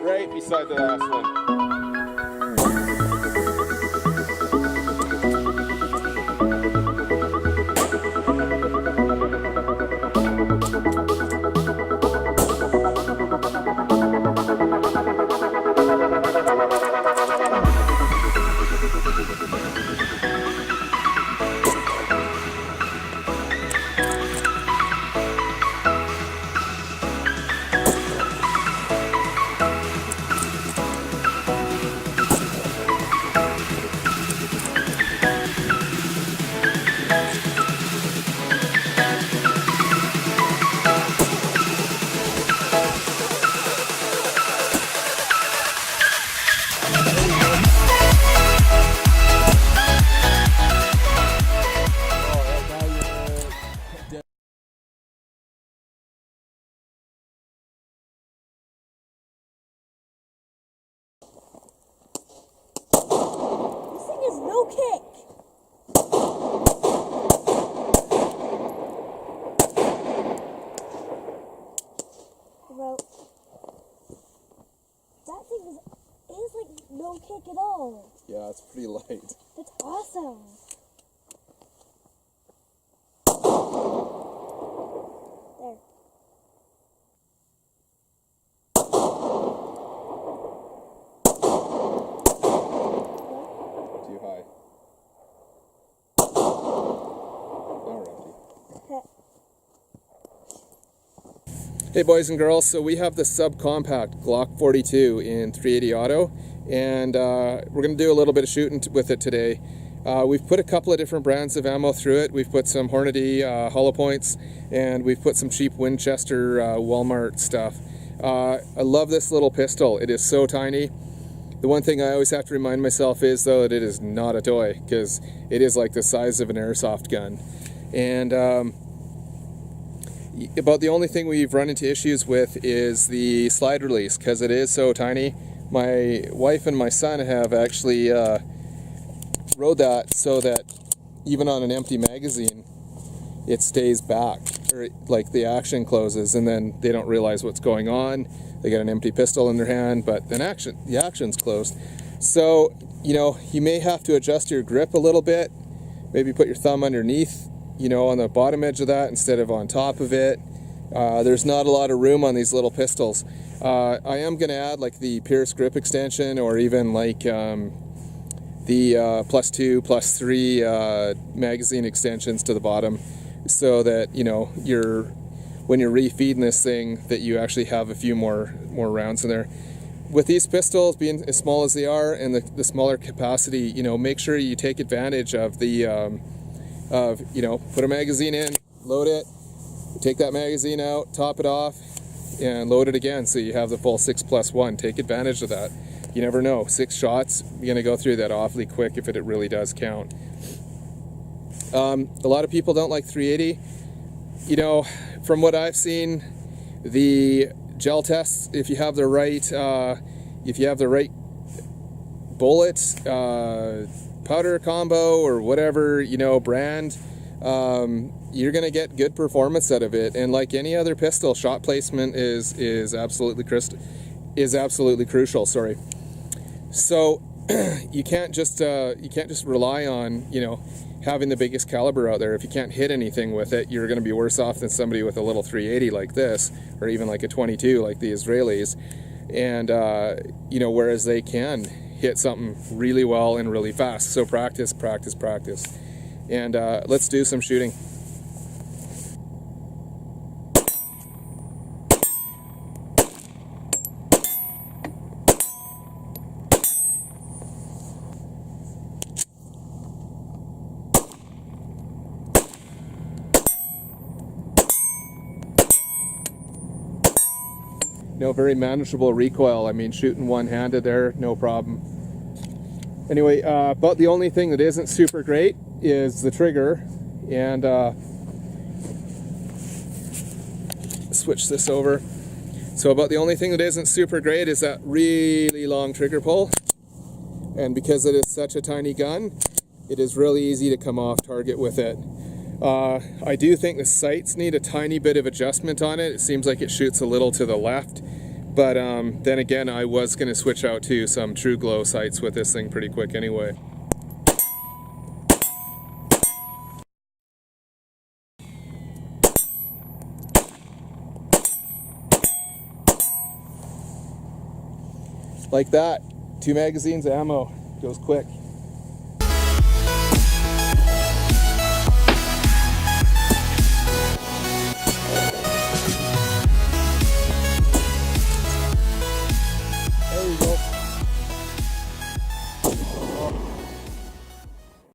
Right beside the last one. No kick. Well, that thing is like no kick at all. Yeah, it's pretty light. That's awesome. There. Too high. Hey boys and girls, so we have the subcompact Glock 42 in 380 auto, and we're going to do a little bit of shooting with it today. We've put a couple of different brands of ammo through it. We've put some Hornady hollow points, and we've put some cheap Winchester Walmart stuff. I love this little pistol. It is so tiny. The one thing I always have to remind myself is, though, that it is not a toy, because it is like the size of an airsoft gun. And about the only thing we've run into issues with is the slide release, because it is so tiny. My wife and my son have actually rode that so that even on an empty magazine it stays back, or like the action closes, and then they don't realize what's going on. They got an empty pistol in their hand, but then the action's closed. So, you know, you may have to adjust your grip a little bit. Maybe put your thumb underneath, you know, on the bottom edge of that instead of on top of it. There's not a lot of room on these little pistols. I am going to add like the Pierce grip extension, or even like the +2, +3 magazine extensions to the bottom, so that, you know, when you're refeeding this thing, that you actually have a few more rounds in there. With these pistols being as small as they are, and the smaller capacity, you know, make sure you take advantage of the you know, put a magazine in, load it, take that magazine out, top it off, and load it again, so you have the full 6+1. Take advantage of that. You never know, 6 shots, you're going to go through that awfully quick if it really does count. A lot of people don't like 380. You know, from what I've seen, the gel tests, if you have the right bullet, powder combo, or whatever, you know, brand, you're gonna get good performance out of it. And like any other pistol, shot placement is absolutely crucial. Sorry. So you can't just rely on, you know, having the biggest caliber out there. If you can't hit anything with it, you're going to be worse off than somebody with a little 380 like this, or even like a 22 like the Israelis. And you know, whereas they can hit something really well and really fast. So practice, and let's do some shooting. No, very manageable recoil. I mean, shooting one-handed there, no problem. Anyway, but the only thing that isn't super great is the trigger. And switch this over. So about the only thing that isn't super great is that really long trigger pull. And because it is such a tiny gun, it is really easy to come off target with it. I do think the sights need a tiny bit of adjustment on it. It seems like it shoots a little to the left, but then again, I was going to switch out to some true glow sights with this thing pretty quick anyway. Like that, 2 magazines of ammo, goes quick.